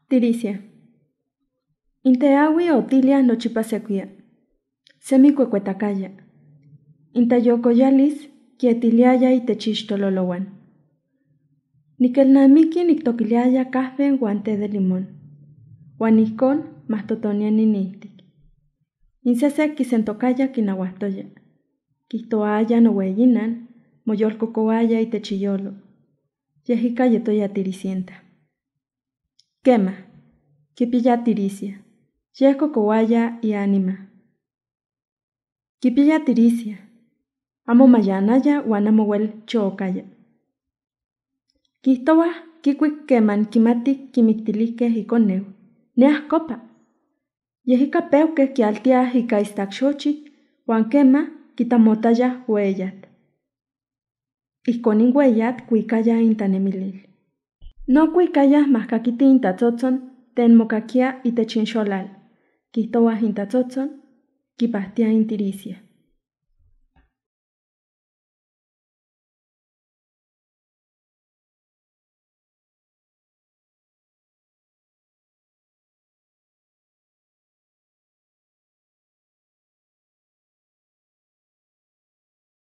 Tiricia. Inteawi otilia nochipa sekuia. Semicuecuetacaya. Intayocoyalis quietiliaya itechixtololowan. Nikelnamiki nictoquiliaya café uan té de limón. Uan ijkon mahtotonia ninihtik. Insesek kisentokaya kinauahtoya. Kihtoaya noweyinan, moyolkokouaya itechiyolo. Yehika yetoya tiricienta. Kema, kipiya tiricia. Yehkokouaya iánima. Kipiya tiricia. Amo mayanaya uan amo wel chookaya. Kihtowa kikuik keman kimatik kimiktilihkeh ikoneu. Neahkopa. Yehika peukeh kialtiah ika istakxochitl uan kema kitamotaya ueyatl. Ihkon in ueyatl kuikaya intanemilil. No kuikaya mahkakiti intatzotzon ten mokakia itech inxolal. Kihtowah intatzotzon, kipahtia intiricia.